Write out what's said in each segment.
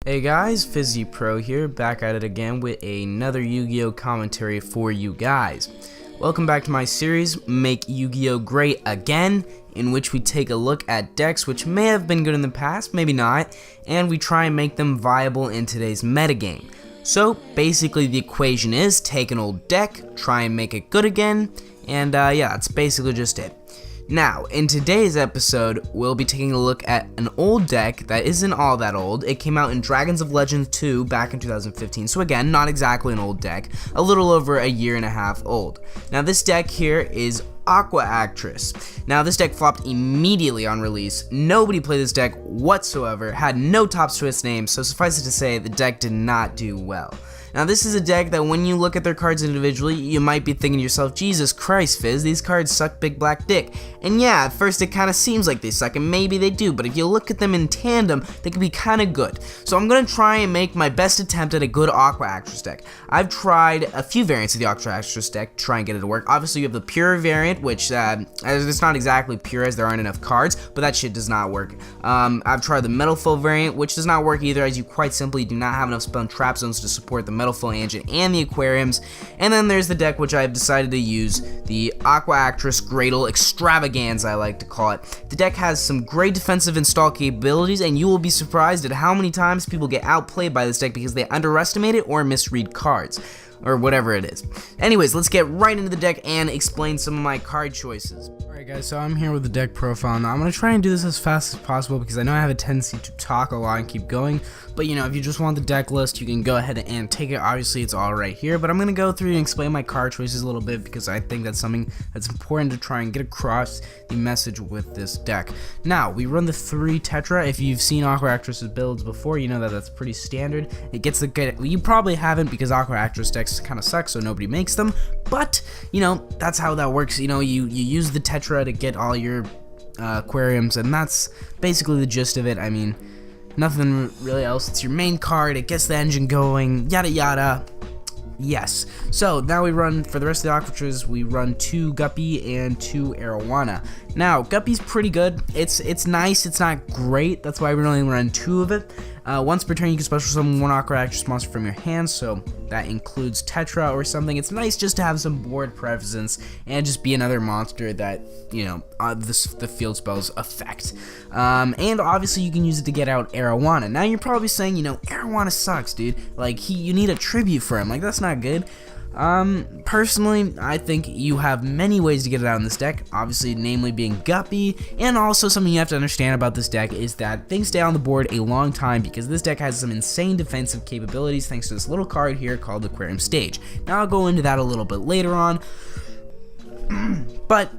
Hey guys, Fizzy Pro here, back at it again with another Yu-Gi-Oh commentary for you guys. Welcome back to my series, Make Yugioh Great Again, in which we take a look at decks which may have been good in the past, maybe not, and we try and make them viable in today's metagame. So basically the equation is take an old deck, try and make it good again, and yeah, that's basically just it. Now, in today's episode, we'll be taking a look at an old deck that isn't all that old. It came out in Dragons of Legends 2 back in 2015, so again, not exactly an old deck, a little over a year and a half old. Now, this deck here is Aqua Actress. Now, this deck flopped immediately on release. Nobody played this deck whatsoever, had no tops to its name, so suffice it to say, the deck did not do well. Now, this is a deck that when you look at their cards individually, you might be thinking to yourself, Jesus Christ, Fizz, these cards suck big black dick. And yeah, at first it kind of seems like they suck, and maybe they do, but if you look at them in tandem, they can be kind of good. So I'm going to try and make my best attempt at a good Aqua Actress deck. I've tried a few variants of the Aqua Actress deck to try and get it to work. Obviously, you have the pure variant, which it's not exactly pure as there aren't enough cards, but that shit does not work. I've tried the Metal Foe variant, which does not work either, as you quite simply do not have enough spell and trap zones to support the Metal Foe engine and the aquariums. And then there's the deck which I've decided to use, the Aqua Actress Graydle Extravaganza, I like to call it. The deck has some great defensive install capabilities, and you will be surprised at how many times people get outplayed by this deck because they underestimate it or misread cards, or whatever it is. Anyways, let's get right into the deck and explain some of my card choices. Alright guys, so I'm here with the deck profile. Now I'm going to try and do this as fast as possible because I know I have a tendency to talk a lot and keep going, but you know, if you just want the deck list, you can go ahead and take it. Obviously it's all right here, but I'm going to go through and explain my card choices a little bit because I think that's something that's important to try and get across the message with this deck. Now, we run the 3 Tetra. If you've seen Aqua Actress's builds before, you know that that's pretty standard. It gets the good. You probably haven't because Aqua Actress decks kind of suck, so nobody makes them, but you know, that's how that works. You know, you use the Tetra to get all your aquariums, and that's basically the gist of it. I mean, nothing really else. It's your main card, it gets the engine going, yada yada. Yes, so now we run, for the rest of the Aquatras, we run 2 Guppy and 2 Arowana. Now, Guppy's pretty good. It's nice, it's not great, that's why we only run 2 of it. Once per turn, you can special summon 1 Aqua Actress monster from your hand, so that includes Tetra or something. It's nice just to have some board presence and just be another monster that, you know, the field spells affect. And obviously, you can use it to get out Arowana. Now, you're probably saying, you know, Arowana sucks, dude. Like, you need a tribute for him. Like, that's not good. Personally, I think you have many ways to get it out in this deck, obviously namely being Guppy, and also something you have to understand about this deck is that things stay on the board a long time because this deck has some insane defensive capabilities thanks to this little card here called Aquarium Stage. Now I'll go into that a little bit later on, but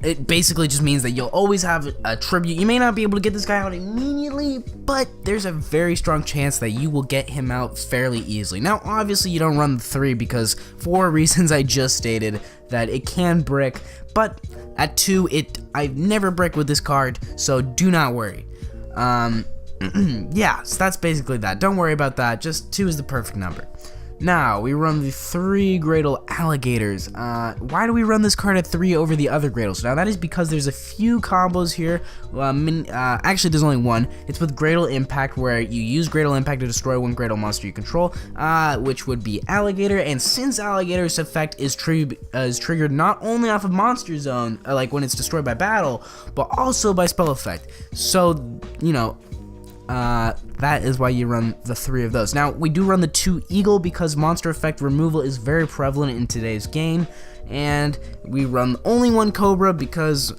it basically just means that you'll always have a tribute. You may not be able to get this guy out immediately, but there's a very strong chance that you will get him out fairly easily. Now, obviously, you don't run the 3 because for reasons I just stated, that it can brick, but at 2, I never brick with this card, so do not worry. Yeah, so that's basically that. Don't worry about that. Just 2 is the perfect number. Now, we run the 3 Graydle Alligators. Why do we run this card at 3 over the other Graydles? Now, that is because there's a few combos here. Actually, there's only one. It's with Graydle Impact, where you use Graydle Impact to destroy 1 Graydle monster you control, which would be Alligator. And since Alligator's effect is triggered not only off of Monster Zone, like when it's destroyed by battle, but also by spell effect. So, you know, that is why you run the 3 of those. Now, we do run the 2 Eagle because monster effect removal is very prevalent in today's game, and we run only 1 Cobra because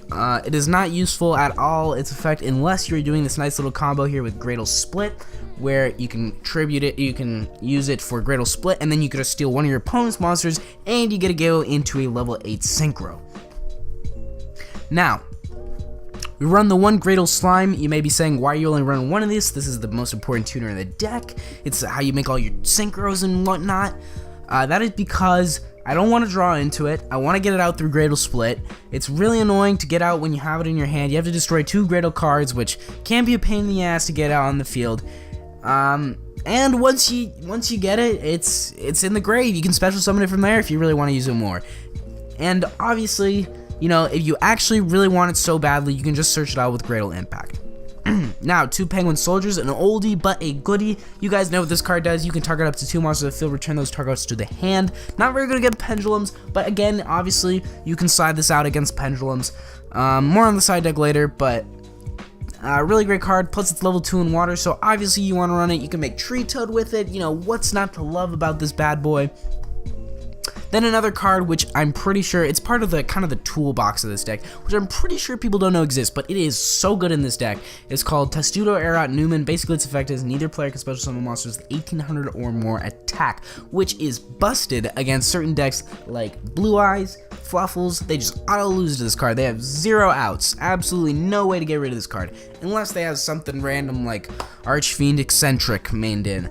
it is not useful at all, its effect, unless you're doing this nice little combo here with Graydle Split, where you can tribute it, you can use it for Graydle Split, and then you could steal one of your opponent's monsters, and you get to go into a level 8 Synchro. Now, we run the 1 Graydle Slime. You may be saying, why are you only running 1 of these? This is the most important tuner in the deck. It's how you make all your synchros and whatnot. That is because I don't want to draw into it. I want to get it out through Graydle Split. It's really annoying to get out when you have it in your hand. You have to destroy 2 Graydle cards, which can be a pain in the ass to get out on the field. And once you get it, it's in the grave. You can special summon it from there if you really want to use it more. And obviously, you know, if you actually really want it so badly, you can just search it out with Graydle Impact. Now, 2 Penguin Soldiers, an oldie but a goodie. You guys know what this card does. You can target up to 2 monsters of the field, return those targets to the hand. Not very good against pendulums, but again, obviously, you can side this out against pendulums. More on the side deck later, but really great card. Plus, it's level 2 in water, so obviously you want to run it. You can make Tree Toad with it. You know, what's not to love about this bad boy? Then another card, which I'm pretty sure it's part of the kind of the toolbox of this deck, which I'm pretty sure people don't know exists, but it is so good in this deck. It's called Testudo Erat Newman. Basically, its effect is neither player can special summon monsters with 1800 or more attack, which is busted against certain decks like Blue Eyes, Fluffles. They just auto lose to this card. They have 0 outs. Absolutely no way to get rid of this card, unless they have something random like Archfiend Eccentric mained in.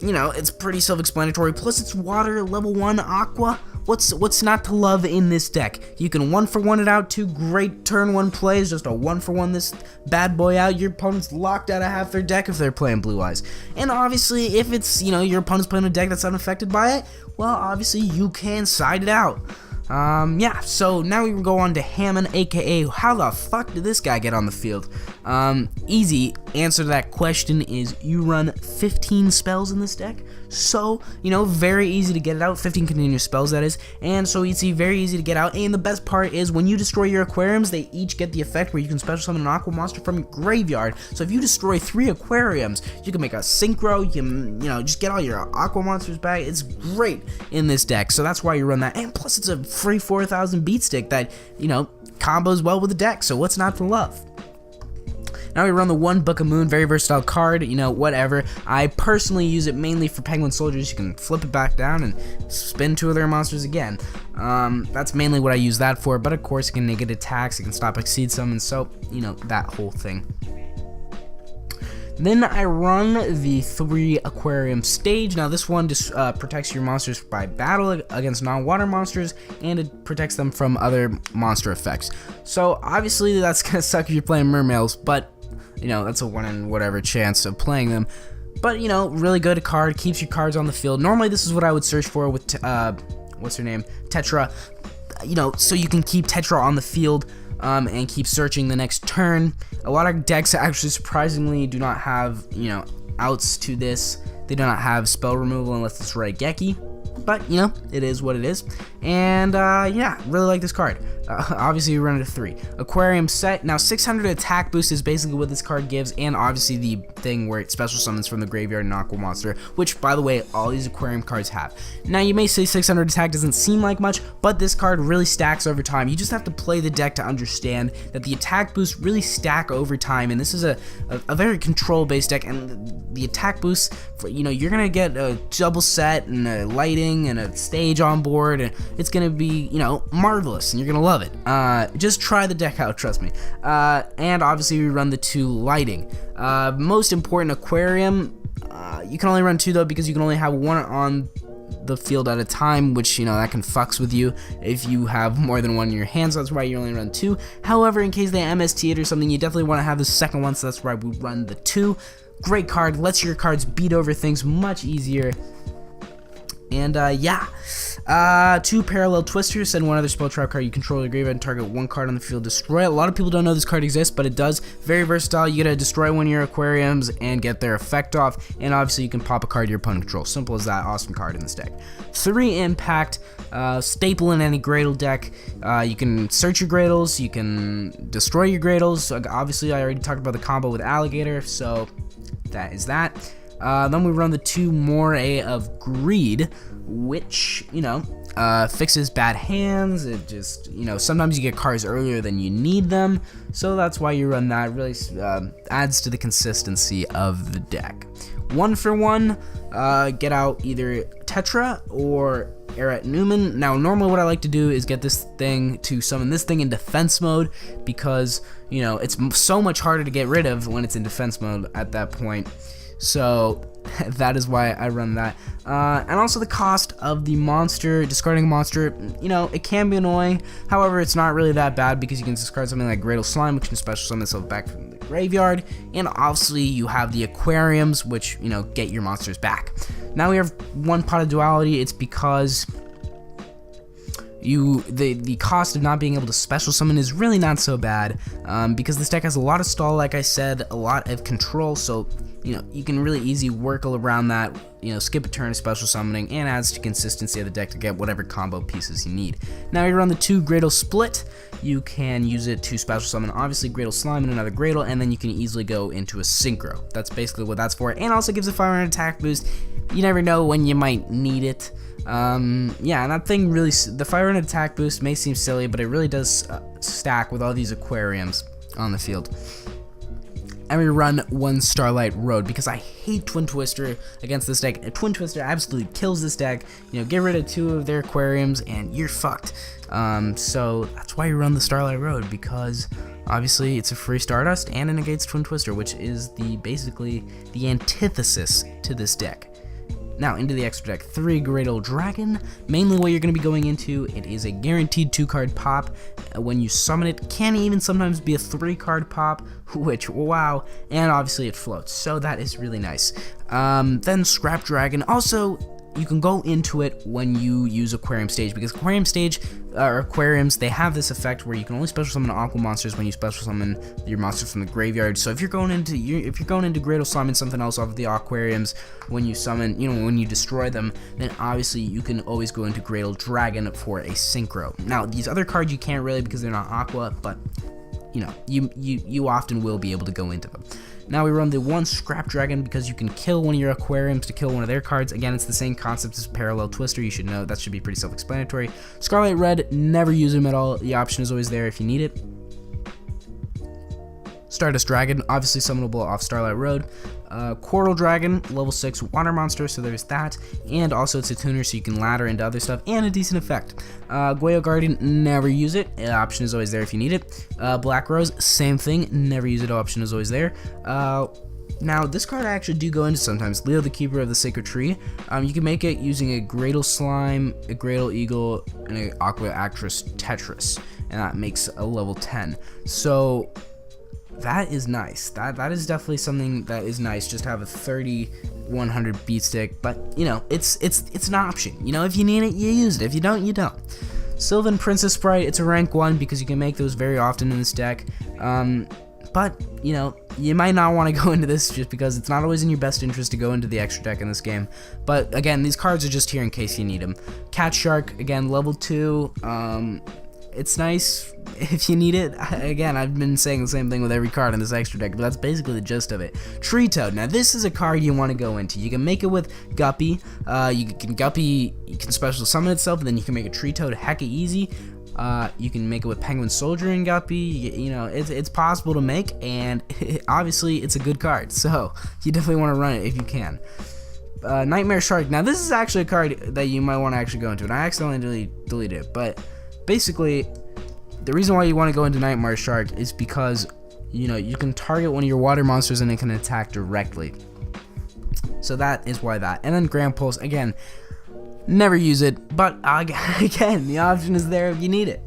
You know, it's pretty self-explanatory. Plus, it's water, level 1 Aqua. What's not to love in this deck? You can 1-for-1 it out. 2 great turn 1 plays. Just a 1-for-1 this bad boy out. Your opponent's locked out of half their deck if they're playing Blue Eyes. And obviously, if it's, you know, your opponent's playing a deck that's unaffected by it, well, obviously, you can side it out. Yeah, so now we go on to Hammond, aka how the fuck did this guy get on the field? Easy answer to that question is you run 15 spells in this deck. So, you know, very easy to get it out, 15 continuous spells that is, and so it's very easy to get out, and the best part is when you destroy your aquariums, they each get the effect where you can special summon an aqua monster from your graveyard. So if you destroy 3 aquariums, you can make a synchro, you can, you know, just get all your aqua monsters back. It's great in this deck, so that's why you run that, and plus it's a free 4000 beat stick that, you know, combos well with the deck, so what's not to love? Now we run the 1 Book of Moon, very versatile card, you know, whatever. I personally use it mainly for Penguin Soldiers. You can flip it back down and spin 2 of their monsters again. That's mainly what I use that for, but of course it can negate attacks, it can stop Exceed Summons, so, you know, that whole thing. Then I run the 3 Aquarium Stage. Now this one just protects your monsters by battle against non-water monsters, and it protects them from other monster effects. So obviously that's gonna suck if you're playing Mermails, but you know, that's a 1 in whatever chance of playing them. But you know, really good card, keeps your cards on the field. Normally this is what I would search for with what's her name, Tetra. You know, so you can keep Tetra on the field. And keep searching the next turn. A lot of decks actually surprisingly do not have, you know, outs to this. They do not have spell removal unless it's Raigeki. But, you know, it is what it is. And, yeah, really like this card. Obviously, you run it a 3. Aquarium Set. Now, 600 attack boost is basically what this card gives, and obviously the thing where it special summons from the graveyard an Aqua Monster, which, by the way, all these Aquarium cards have. Now, you may say 600 attack doesn't seem like much, but this card really stacks over time. You just have to play the deck to understand that the attack boosts really stack over time, and this is a very control-based deck, and the attack boosts, for, you know, you're going to get a double set and a lighting and a stage on board, and it's going to be, you know, marvelous, and you're going to love it. Just try the deck out, trust me. And obviously we run the 2 lighting. Most important, Aquarium. You can only run 2 though, because you can only have 1 on the field at a time, which, you know, that can fucks with you if you have more than 1 in your hands. So that's why you only run 2. However, in case they MST it or something, you definitely want to have the second one, so that's why we run the 2. Great card, lets your cards beat over things much easier. And yeah, 2 Parallel Twisters. Send 1 other spell trap card you control your graveyard and target 1 card on the field, destroy it. A lot of people don't know this card exists, but it does. Very versatile. You get to destroy 1 of your aquariums and get their effect off, and obviously you can pop a card your opponent controls. Simple as that. Awesome card in this deck. 3 Impact, staple in any Graydle deck. You can search your Graydles, you can destroy your Graydles. Obviously I already talked about the combo with Alligator, so that is that. Then we run the 2 Moray of Greed, which, you know, fixes bad hands. It just, you know, sometimes you get cards earlier than you need them, so that's why you run that. It really adds to the consistency of the deck. 1-for-1, get out either Tetra or Erat Newman. Now, normally what I like to do is get this thing to summon this thing in defense mode, because, you know, it's so much harder to get rid of when it's in defense mode at that point. So that is why I run that. And also the cost of the monster, discarding a monster, you know, it can be annoying. However, it's not really that bad, because you can discard something like Graydle Slime, which can special summon itself back from the graveyard. And obviously you have the aquariums, which, you know, get your monsters back. Now we have 1 Pot of Duality. It's because the cost of not being able to special summon is really not so bad, because this deck has a lot of stall, like I said, a lot of control, so you can really easy work around that, skip a turn of special summoning, and adds to consistency of the deck to get whatever combo pieces you need. Now you run the 2 Graydle split. You can use it to special summon, obviously, Graydle Slime and another Graydle, and then you can easily go into a Synchro. That's basically what that's for, and also gives a 500 attack boost. You never know when you might need it. Yeah, and that thing really, the 500 attack boost may seem silly, but it really does stack with all these aquariums on the field. And we run 1 Starlight Road because I hate Twin Twister against this deck. Twin Twister absolutely kills this deck. Get rid of 2 of their aquariums and you're fucked. So that's why you run the Starlight Road, because obviously it's a free Stardust and it negates Twin Twister, which is basically the antithesis to this deck. Now, into the extra deck, 3 Graydle Dragon. Mainly what you're going to be going into, it is a guaranteed 2-card pop. When you summon it, can even sometimes be a 3-card pop, which, wow, and obviously it floats, so that is really nice. Then Scrap Dragon. Also, you can go into it when you use Aquarium Stage, because Aquarium Stage, or Aquariums, they have this effect where you can only special summon Aqua monsters when you special summon your monsters from the graveyard. So if you're going into Graydle summon something else off of the Aquariums when you summon, when you destroy them, then obviously you can always go into Graydle Dragon for a Synchro. Now these other cards you can't really because they're not Aqua, but you often will be able to go into them. Now we run the 1 Scrap Dragon because you can kill one of your aquariums to kill one of their cards. Again, it's the same concept as Parallel Twister. You should know that should be pretty self-explanatory. Scarlet Red, never use them at all. The option is always there if you need it. Stardust Dragon, obviously summonable off Starlight Road. Coral Dragon, level 6 water monster, so there's that. And also it's a tuner, so you can ladder into other stuff, and a decent effect. Gwayo Guardian, never use it. The option is always there if you need it. Black Rose, same thing, never use it. Option is always there. Now, this card I actually do go into sometimes. Leo, the Keeper of the Sacred Tree. You can make it using a Graydle Slime, a Graydle Eagle, and an Aqua Actress Tetris, and that makes a level 10. So that is nice. That is definitely something that is nice. Just have a 30-100 beat stick, but it's an option. If you need it, you use it. If you don't, you don't. Sylvan Princess Sprite, it's a rank 1 because you can make those very often in this deck. But you might not want to go into this just because it's not always in your best interest to go into the extra deck in this game. But again, these cards are just here in case you need them. Cat Shark, again, level 2. It's nice if you need it. Again, I've been saying the same thing with every card in this extra deck, but that's basically the gist of it. Tree Toad. Now, this is a card you want to go into. You can make it with Guppy. You can special summon itself, and then you can make a Tree Toad hecka easy. You can make it with Penguin Soldier and Guppy. It's possible to make, and obviously it's a good card, so you definitely want to run it if you can. Nightmare Shark. Now, this is actually a card that you might want to actually go into, and I accidentally deleted it, but basically, the reason why you want to go into Nightmare Shark is because, you can target one of your water monsters and it can attack directly. So that is why that. And then Grand Pulse, again, never use it, but again, the option is there if you need it.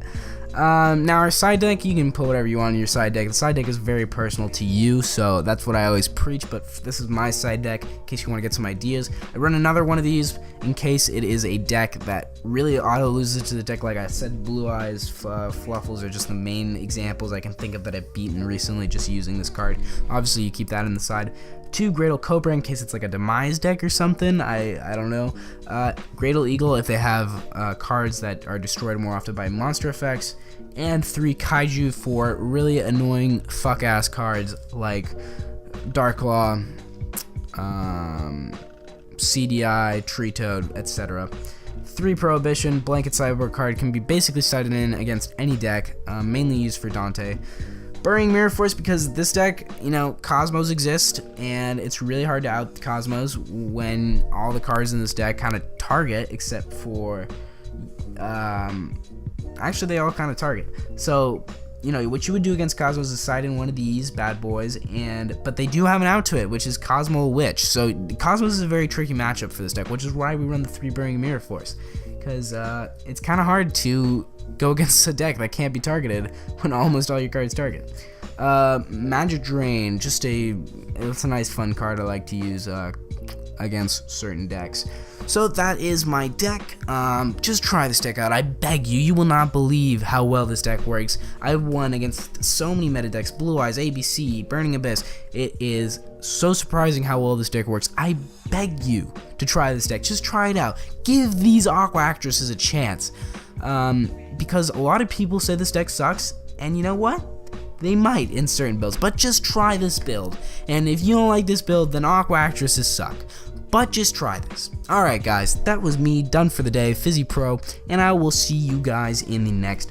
Now our side deck, you can put whatever you want on your side deck. The side deck is very personal to you, so that's what I always preach, but this is my side deck in case you want to get some ideas. I run another one of these in case it is a deck that really auto loses to the deck. Like I said, Blue Eyes, Fluffles are just the main examples I can think of that I've beaten recently just using this card. Obviously you keep that in the side. 2 Graydle Cobra in case it's like a demise deck or something. I don't know. Graydle Eagle if they have cards that are destroyed more often by monster effects. And 3 Kaiju for really annoying fuck ass cards like Darklaw, CDI, Tree Toad, etc. 3 Prohibition, Blanket Cyborg card can be basically sided in against any deck, mainly used for Dante. Burying Mirror Force because this deck, Cosmos exist, and it's really hard to out Cosmos when all the cards in this deck kind of target, except for, actually they all kind of target. So, what you would do against Cosmos is side in one of these bad boys, but they do have an out to it, which is Cosmo Witch. So Cosmos is a very tricky matchup for this deck, which is why we run the 3 Burying Mirror Force, because it's kind of hard to go against a deck that can't be targeted when almost all your cards target. Magic Drain, it's a nice fun card I like to use. against certain decks. So that is my deck. Just try this deck out. I beg you. You will not believe how well this deck works. I've won against so many meta decks. Blue Eyes, ABC, Burning Abyss. It is so surprising how well this deck works. I beg you to try this deck. Just try it out. Give these Aqua Actresses a chance. Because a lot of people say this deck sucks, and you know what? They might in certain builds, but just try this build. And if you don't like this build, then Aqua Actresses suck. But just try this. Alright guys, that was me, done for the day, Fizzy Pro, and I will see you guys in the next